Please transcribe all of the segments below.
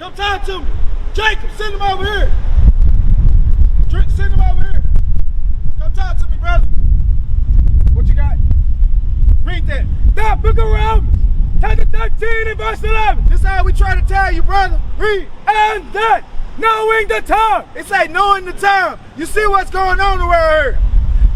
Come talk to me. Jacob, send him over here. Send him over here. Come talk to me, brother. What you got? Read that. That book of Romans, chapter 13 and verse 11. This is how we try to tell you, brother. Read. And that, knowing the time. It say knowing the time. You see what's going on around here.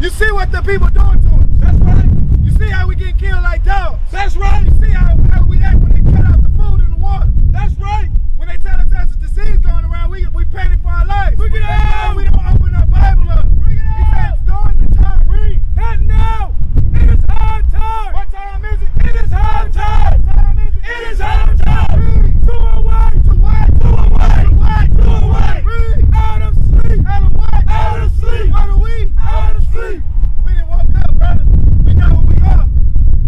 You see what the people doing to us. That's right. You see how we getting killed like dogs. That's right. You see how we act when they cut out the food and the water. That's right. When they tell us there's a disease going around, we panic for our lives. Bring it out. We don't open our Bible up. Bring it He out. says during the time. Read. And now, it is high time. What time is it? It is high time. What time is it? It is high time. Read. To away. To what? To away. To what? To away. Read. Out of sleep. Out of what? Out of sleep. What are we? Out of sleep. We didn't woke up, brother. We know who we are.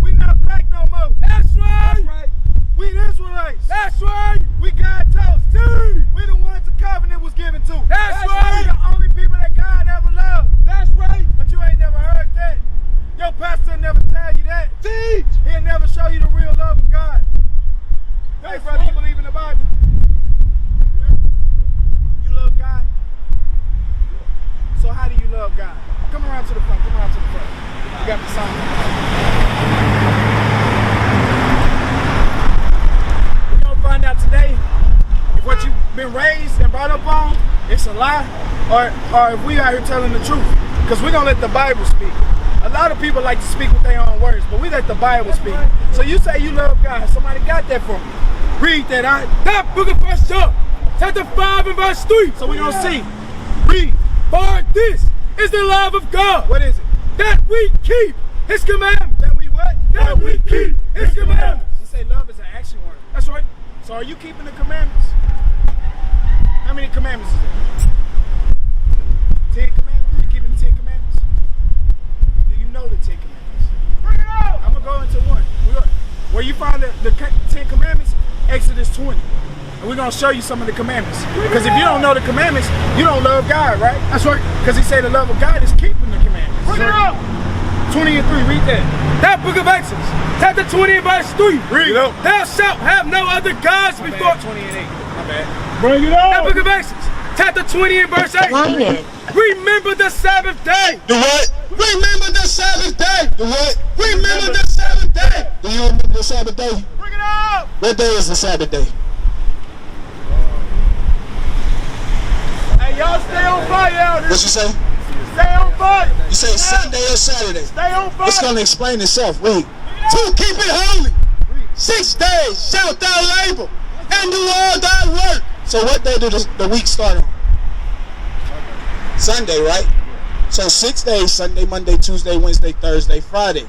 We not black no more. That's right. That's right. We Israelites. That's right. We God toast. We the ones the covenant was given to. That's right. We the only people that God ever loved. That's right. But you ain't never heard that. Your pastor never tell you that. Teach. He'll never show you the real love of God. Hey, brother, you believe in the Bible? You love God? So how do you love God? Come around to the front. Come around to the front. You got the sign. We're going to find out today if what you've been raised and brought up on, it's a lie, or if we out here telling the truth. Because we're going to let the Bible speak. A lot of people like to speak with their own words, but we let the Bible speak. So you say you love God. Somebody got that for me. Read that out. That book of 1 John, chapter 5 and verse 3. So we're going to see. Read. For this is the love of God. What is it? That we keep His commandments. That we what? That we keep His commandments. You say love is an action word. That's right. So are you keeping the commandments? How many commandments is there? 10 commandments? You keeping the 10 commandments? Do you know the 10 commandments? Bring it out. I'm going to go into one. Where you find the 10 commandments, Exodus 20. And we're going to show you some of the commandments. Because if you don't know the commandments, you don't love God, right? That's right. Because he said the love of God is keeping the commandments. Bring it out. 20 and 3, read that. That book of Exodus, chapter 20 and verse 3. Read. Thou shalt have no other gods My before. bad, 20 and 8. My bad. Bring it out. That book of Exodus, chapter 20 and verse 8. Remember the Sabbath day. The what? Remember the Sabbath day. The what? Remember the Sabbath day. Do you remember the Sabbath day? Bring it out. What day is the Sabbath day? Hey, y'all stay on fire out here. What you say? Stay on fire. You say Sunday or Saturday? Stay on fire. It's going to explain itself. Read. To keep it holy. 6 days shalt thou labor and do all thy work. So what day did the week start on? Sunday, right? So 6 days, Sunday, Monday, Tuesday, Wednesday, Thursday, Friday.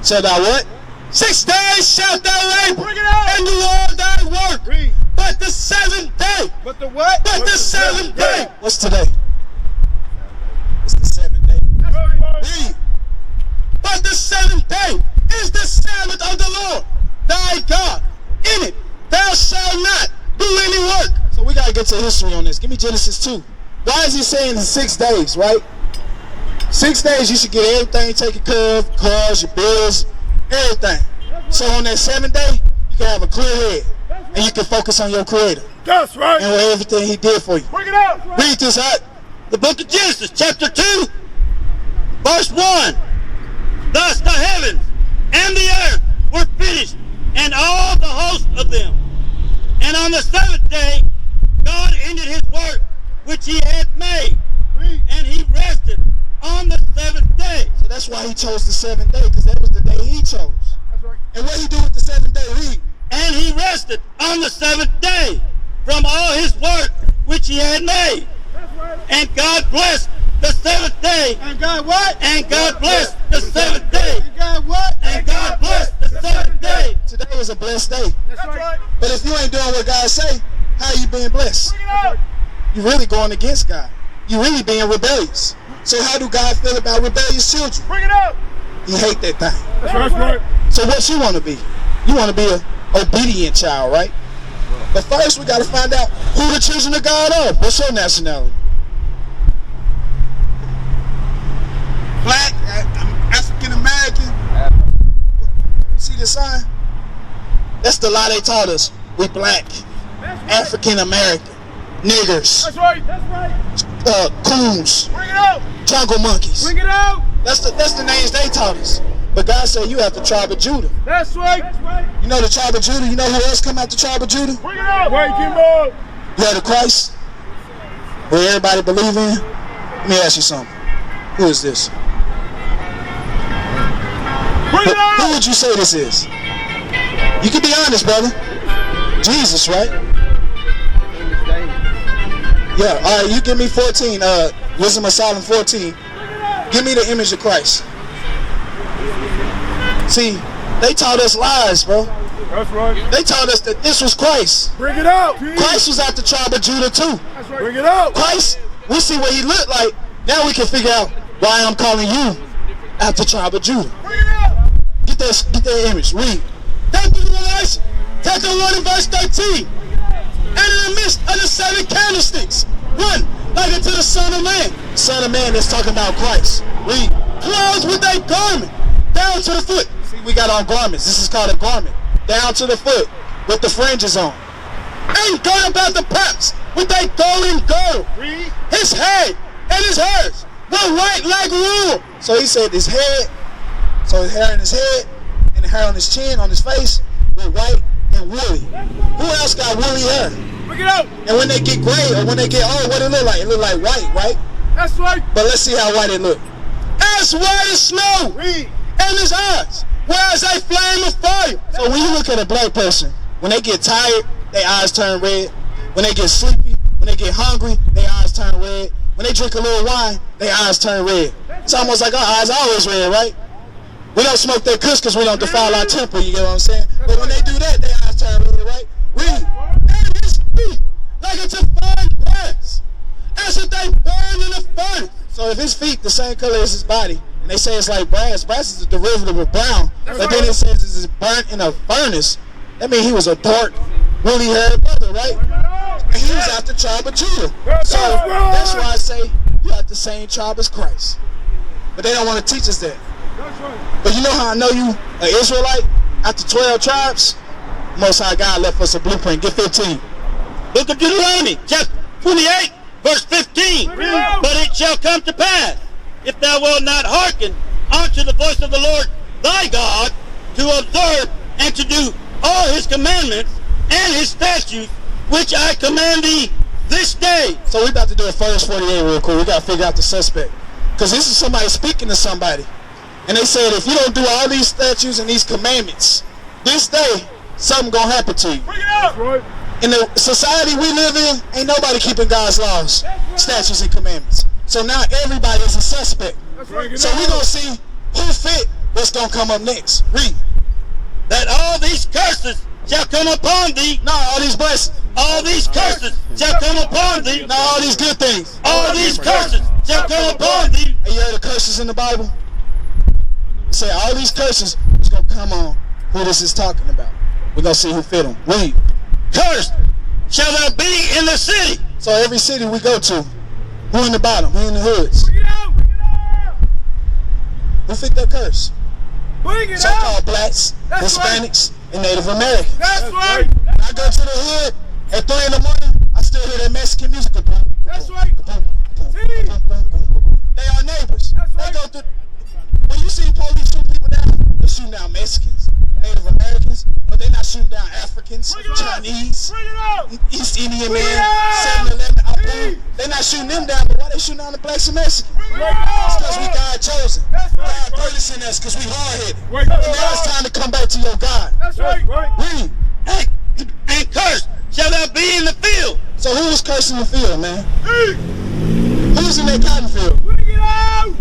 Shall thou what? 6 days shalt thou labor Bring it out. and do all thy work. Read. But the 7th day. But the what? But the 7th day. What's today? It's the 7th day. Read. But the 7th day is the Sabbath of the Lord, thy God. In it thou shalt not do any work. So we got to get to history on this. Give me Genesis 2. Why is he saying 6 days, right? 6 days you should get everything taken care of, cars, your bills, everything. So on that 7th day, you can have a clear head and you can focus on your Creator. That's right. And everything he did for you. Bring it out. Read this out. The book of Genesis, chapter 2, verse 1. Thus the heavens and the earth were finished, and all the host of them. And on the 7th day, God ended his work which he had made, and he rested on the 7th day. So that's why he chose the 7th day, because that was the day he chose. That's right. And what he do with the 7th day? Read. And he rested on the 7th day from all his work which he had made. That's right. And God blessed the 7th day. And God what? And God blessed the 7th day. And God what? And God blessed the 7th day. Today is a blessed day. That's right. But if you ain't doing what God say, how you being blessed? Bring it out. You really going against God. You really being rebellious. So how do God feel about rebellious children? Bring it out. He hate that thing. That's right. So what you want to be? You want to be an obedient child, right? But first we got to find out who the children of God are. What's your nationality? Black. I'm African American. You see the sign? That's the lie they taught us. We black. African American, niggers, That's right. That's right. coons, Bring it out. jungle monkeys. Bring it out. That's the names they taught us. But God said you have the tribe of Judah. That's right. That's right. You know the tribe of Judah? You know who else come out the tribe of Judah? Bring it out. Wake him up. You have the Christ, who everybody believe in. Let me ask you something. Who is this? Bring it out. Who would you say this is? You can be honest, brother. Jesus, right? Yeah, all right, you give me 14, Wisdom of Solomon 14. Give me the image of Christ. See, they taught us lies, bro. That's right. They taught us that this was Christ. Bring it out. Christ was out the tribe of Judah too. That's right. Bring it out. Christ, we see what he looked like. Now we can figure out why I'm calling you out the tribe of Judah. Bring it out. Get that image. Read. Chapter 1 and verse 13. And in the midst of the 7 candlesticks, one like unto the Son of Man. Son of Man is talking about Christ. Read. Clothed with a garment down to the foot. See, we got on garments. This is called a garment. Down to the foot with the fringes on. And girded about the paps with a golden girdle. Read. His head and his hairs were white like wool. So he said his head, so his hair in his head and the hair on his chin, on his face, were white and woolly. Who else got woolly hair? Bring it out. And when they get gray or when they get old, what it look like? It look like white, right? That's right. But let's see how white it look. As white as snow. Read. And his eyes were as a flame of fire. So when you look at a black person, when they get tired, their eyes turn red. When they get sleepy, when they get hungry, their eyes turn red. When they drink a little wine, their eyes turn red. It's almost like our eyes are always red, right? We don't smoke that kush because we don't defile our temple, you get what I'm saying? But when they do that, their eyes turn red, right? Read. And his feet like unto fine brass, as if they burn in a furnace. So if his feet the same color as his body, and they say it's like brass, brass is a derivative of brown, but then it says it's burnt in a furnace, that means he was a dark, woolly haired brother, right? And he was out the tribe of Judah. So that's why I say you got the same tribe as Christ. But they don't want to teach us that. But you know how I know you an Israelite after 12 tribes? Most High God left us a blueprint. Get 15. Book of Deuteronomy, chapter 28, verse 15. But it shall come to pass, if thou wilt not hearken unto the voice of the Lord thy God, to observe and to do all his commandments and his statutes, which I command thee this day. So we about to do a first 48 real quick. We got to figure out the suspect. Because this is somebody speaking to somebody. And they said, if you don't do all these statutes and these commandments, this day, something going to happen to you. Bring it out. Right. In the society we live in, ain't nobody keeping God's laws, statutes, and commandments. So now everybody is a suspect. Right. So we're going to see who fit what's going to come up next. Read. That all these curses shall come upon thee. No, all these blessings. All these curses shall come upon thee. No, all these good things. All these curses shall come upon thee. And you heard the curses in the Bible? It say all these curses is going to come on who this is talking about. We're going to see who fit them. Read. Cursed shall thou be in the city. So every city we go to, who in the bottom, who in the hoods? Bring it out. Bring it out. Who fit that curse? Bring it out. So-called blacks, That's Hispanics, and Native Americans. That's right. When I go to the hood at 3 in the morning, I still hear that Mexican music. That's right. They are neighbors. That's They right. go through. When you see police shoot people down, they're shooting down Mexicans, Native Americans, but they're not shooting down Africans, Bring it out. Chinese, Bring it out. East Indian Bring it men, out. 7-Eleven, Apu. They're not shooting them down, but why they shooting down the blacks and Mexicans? Bring it It's out. because we God chosen. That's right. God put us in us because we hard-headed. Right. And now it's time to come back to your God. That's right. Read. And cursed shall thou be in the field. So who was cursing the field, man? Hey. Who was in that cotton field? Bring it out.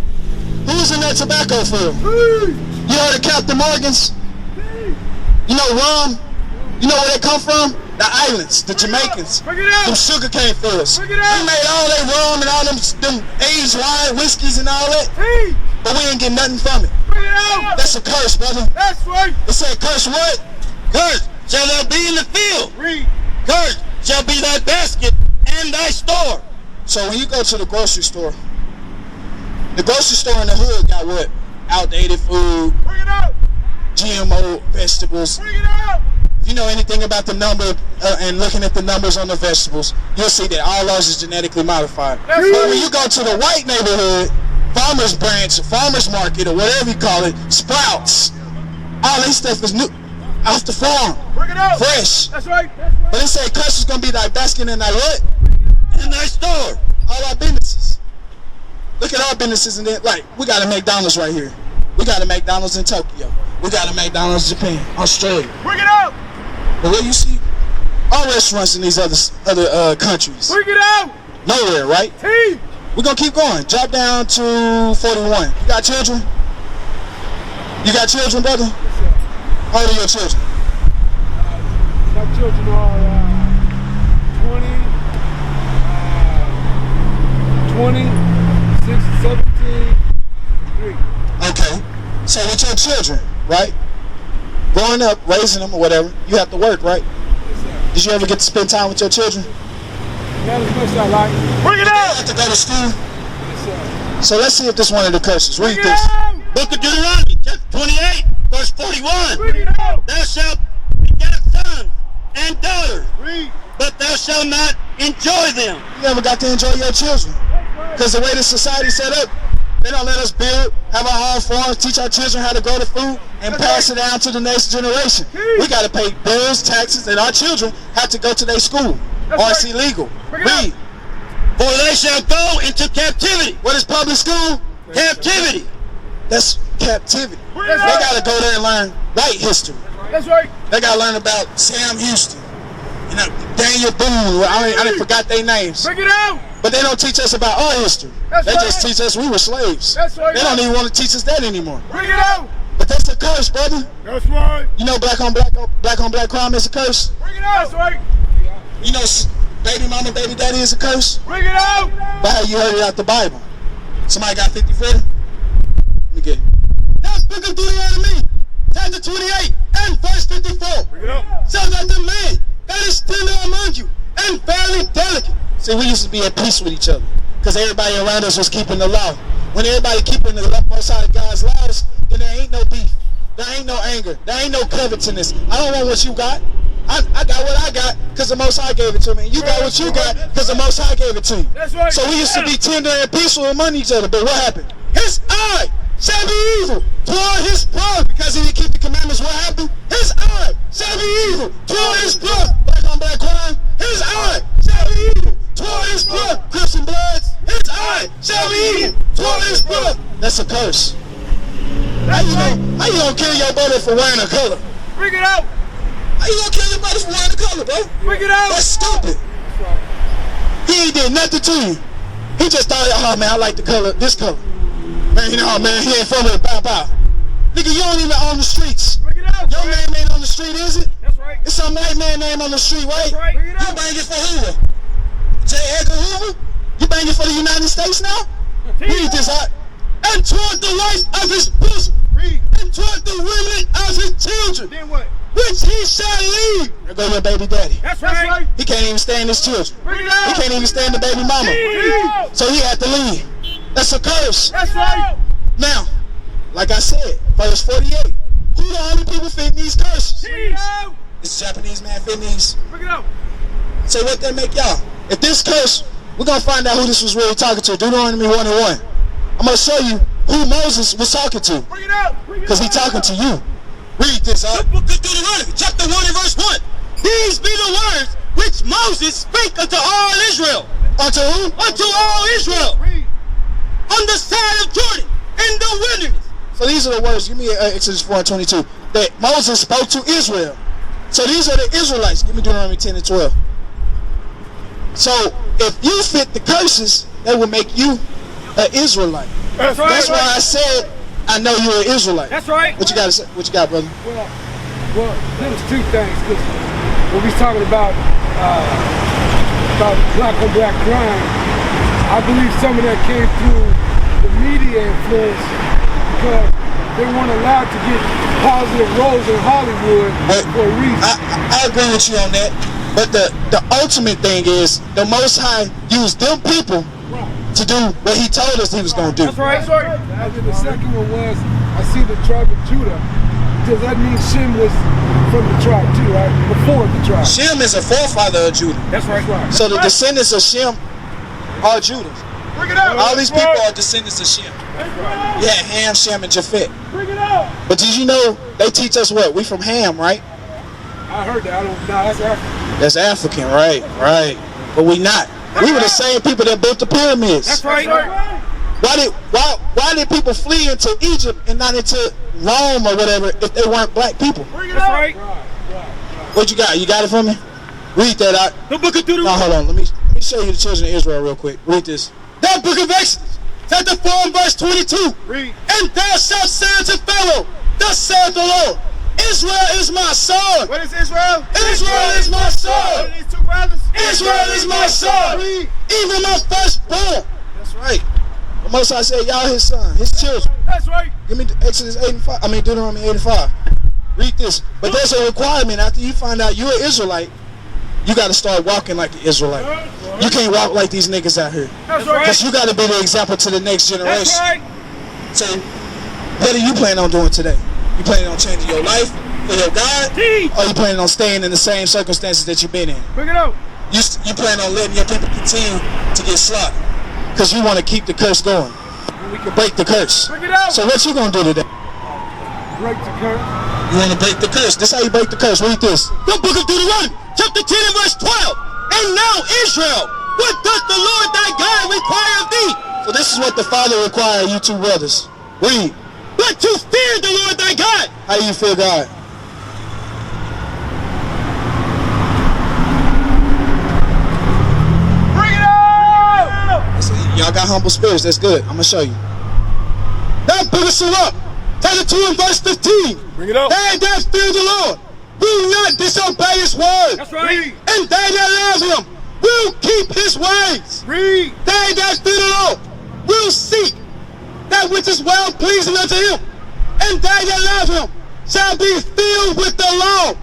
Who was in that tobacco field? Hey. You heard of Captain Morgan's? You know rum? You know where they come from? The islands, the Jamaicans. Bring it out. Them sugarcane fields. Bring it out. We made all that rum and all them aged wine, whiskeys and all that, Hey. but we ain't get nothing from it. Bring it out. That's a curse, brother. That's right. It said curse what? Cursed shall thou be in the field. Read. Cursed shall be thy basket and thy store. So when you go to the grocery store in the hood got what? Outdated food, Bring it out. GMO vegetables, Bring it out. If you know anything about the number and looking at the numbers on the vegetables, you'll see that all those is genetically modified. But when you go to the white neighborhood, farmer's branch, farmer's market, or whatever you call it, Sprouts, all this stuff is new, off the farm, Bring it out. fresh. That's right. But it said cuss is gonna be thy basket and thy what? In thy store. All our businesses. Look at our businesses, and then like we got a McDonald's right here. We got a McDonald's in Tokyo. We got a McDonald's in Japan, Australia. Bring it out. But where you see our restaurants in these other countries? Bring it out. Nowhere, right? T. We're gonna keep going. Drop down to 41. You got children? You got children, brother? How old are your children? My children are 20, 6, 17, 3. Okay. So with your children, right? Growing up, raising them or whatever, you have to work, right? Yes, sir. Did you ever get to spend time with your children? Not as much as I like. Bring it They out. have to go to school. Yes, sir. So let's see if this one of the curses. Read Bring it this. out. Book of Deuteronomy, chapter 28, verse 41. Bring it out. Thou shalt beget sons and daughters, Read. but thou shalt not enjoy them. You never got to enjoy your children. Because the way the society set up, they don't let us build, have our own farms, teach our children how to grow the food, and pass it down to the next generation. We got to pay bills, taxes, and our children have to go to their school. Or it's illegal. Read. For they shall go into captivity. What is public school? Captivity. That's captivity. They it out. got to go there and learn white history. That's right. They got to learn about Sam Houston, Daniel Boone. I didn't forgot their names. Bring it out. But they don't teach us about our history. That's They right. just teach us we were slaves. That's right. They don't even want to teach us that anymore. Bring it out. But that's a curse, brother. That's right. You know black on black crime is a curse. Bring it out. That's right. You know baby mama, baby daddy is a curse. Bring it out. But how you heard it out the Bible? Somebody got 50 for it? Let me get it. That's book of Deuteronomy, chapter 28 and verse 54. Bring it out. So that the man that is tender among you and fairly delicate. See, we used to be at peace with each other because everybody around us was keeping the law. When everybody keeping the most high God's laws, then there ain't no beef. There ain't no anger. There ain't no covetousness. I don't want what you got. I got what I got because the Most High gave it to me. And you got what you got because the Most High gave it to you. That's right. So we used to be tender and peaceful among each other. But what happened? His eye shall be evil toward his brother because he didn't keep the commandments. What happened? His eye shall be evil toward his brother. Black on black crime. His eye shall be evil toward his brother. Christian bloods. His eye shall be evil toward his brother. That's a curse. How you gonna kill your brother for wearing a color? Bring it out. How you gonna kill your brother for wearing a color, bro? Bring it out. That's stupid. He ain't did nothing to you. He just thought, oh man, I like the color, this color. Man, you know, man, he ain't from it, bow bow. Nigga, you don't even own the streets. Bring it out. Your name ain't on the street, is it? That's right. It's some white man name on the street, right? That's right. Bring it You out. banging for Hoover? J. Edgar Hoover? You banging for the United States now? Read this out. And toward the wife of his bosom. Read. And toward the women of his children. Then what? Which he shall leave. There go your baby daddy. That's right. He can't even stand his children. Bring it He out. can't even stand the baby mama. Bring it out. So he had to leave. That's a curse. That's right. Now, like I said, verse 48. Who the only people fitting these curses? Bring it out. This Japanese man fitting these. Bring it out. So what that make y'all? If this curse, we're going to find out who this was really talking to. Deuteronomy 1:1. I'm going to show you who Moses was talking to. Bring it out. Because he talking to you. Read this The up. book of Deuteronomy, chapter 1 and verse 1. These be the words which Moses spake unto all Israel. Unto who? Unto all Israel. Read. On the side of Jordan, in the wilderness. So these are the words. Give me Exodus 4:22. That Moses spoke to Israel. So these are the Israelites. Give me Deuteronomy 10 and 12. So if you fit the curses, that would make you an Israelite. That's right. That's why I said I know you're an Israelite. That's right. What you got to say? What you got, brother? Well, there's two things. Cause when we talking about black on black crime, I believe some of that came through the media influence because they weren't allowed to get positive roles in Hollywood for a reason. I agree with you on that. But the ultimate thing is the Most High used them people to do what he told us he was going to do. That's right. And then the second one was, I see the tribe of Judah does that mean Shem was from the tribe too, right? Before the tribe. Shem is a forefather of Judah. That's right. So the descendants of Shem are Judah. Bring it out. All these people are descendants of Shem. Yeah, Ham, Shem, and Japheth. Bring it out. But did you know they teach us what? We from Ham, right? I heard that. That's African. That's African, right. But we not. We were the same people that built the pyramids. That's right. Why did people flee into Egypt and not into Rome or whatever if they weren't black people? Bring it out. Right. What you got? You got it for me? Read that out. The book of Deuteronomy. No, hold on. Let me show you the children of Israel real quick. Read this. That book of Exodus, chapter 4 and verse 22. Read. And thou shalt say unto Pharaoh, thus saith the Lord, Israel is my son. What is Israel? Israel is my son. What are these two brothers? Israel is my son. Even my firstborn. That's right. The Most High said, y'all his son, his children. That's right. Give me Exodus 8 and 5. I mean Deuteronomy 8 and 5. Read this. But there's a requirement after you find out you're an Israelite. You got to start walking like an Israelite. You can't walk like these niggas out here. That's right. Because you got to be the example to the next generation. That's right. So, what are you planning on doing today? You planning on changing your life for your God? Or you planning on staying in the same circumstances that you've been in? Bring it out. You plan on letting your people continue to get slaughtered because you want to keep the curse going. We can break the curse. Bring it out. So what you going to do today? Break the curse. You want to break the curse. This how you break the curse. Read this. The book of Deuteronomy, chapter 10 and verse 12. And now Israel, what doth the Lord thy God require of thee? So this is what the Father requires, you two brothers. Read. But to fear the Lord thy God. How do you fear God? Bring it out. Y'all got humble spirits. That's good. I'm going to show you. That book of Sirach, chapter 2 and verse 15. Bring it out. They that fear the Lord will not disobey his word. That's right. And they that love him will keep his ways. Read. They that fear the Lord will seek that which is well pleasing unto him. And they that love him shall be filled with the law.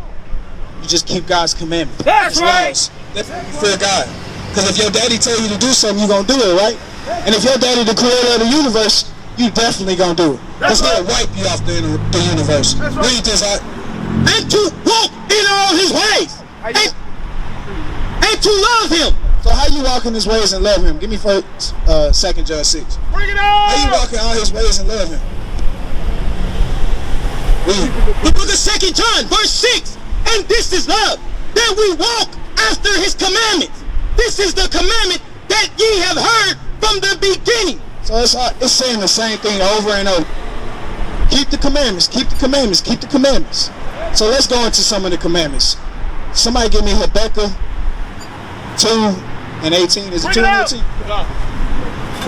You just keep God's commandments. That's right. That's how you fear God. Because if your daddy tell you to do something, you're going to do it, right? And if your daddy the creator of the universe, you definitely going to do it. Because he'll wipe you off the universe. That's right. Read this out. And to walk in all his ways. And to love him. So how you walk in his ways and love him? Give me first, 2 John 6. Bring it out. How you walk in all his ways and love him? Read. The book of 2 John, verse 6. And this is love, that we walk after his commandments. This is the commandment that ye have heard from the beginning. So it's saying the same thing over and over. Keep the commandments, keep the commandments, keep the commandments. So let's go into some of the commandments. Somebody give me Habakkuk 2 and 18. Is it 2 and 18?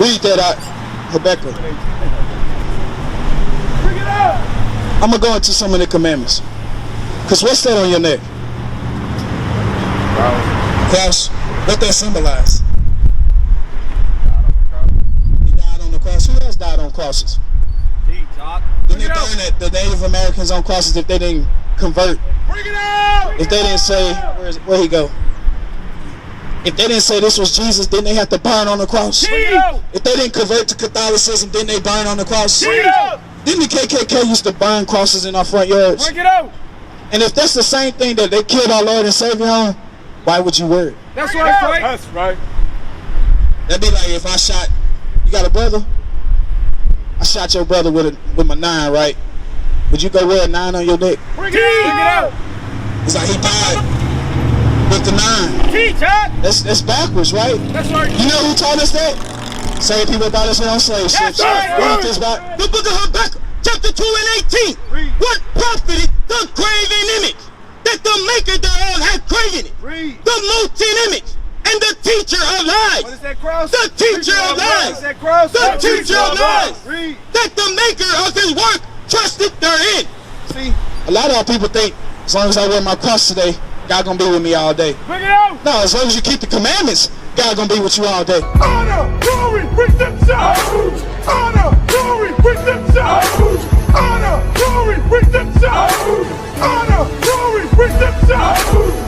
Read that out. Habakkuk. Bring it out. I'm going to go into some of the commandments. Because what's that on your neck? Cross. What that symbolize? He died on the cross. Who else died on crosses? Didn't they burn the Native Americans on crosses if they didn't convert? Bring it out. If they didn't say, where'd he go? If they didn't say this was Jesus, didn't they have to burn on the cross? If they didn't convert to Catholicism, didn't they burn on the cross? Bring it out. Didn't the KKK used to burn crosses in our front yards? Bring it out. And if that's the same thing that they killed our Lord and Savior on, why would you wear it? That's right. That's right. That'd be like if I shot, you got a brother? I shot your brother with my 9, right? Would you go wear a 9 on your neck? Bring it out. It's like he died with the 9. That's backwards, right? That's right. You know who taught us that? Same people taught us on slave ships. Read this back. The book of Habakkuk, chapter 2 and 18. Read. What profited the graven image that the maker thereof hath graven it? Read. The molten image and the teacher of lies. What is that cross? The teacher of lies. What is that cross? The teacher of lies. Read. That the maker of his work trusted therein. See, a lot of our people think as long as I wear my cross today, God gonna be with me all day. Bring it out. No, as long as you keep the commandments, God gonna be with you all day. Honor, glory, redemption. Honor, glory, redemption. Honor, glory, redemption. Honor, glory, redemption.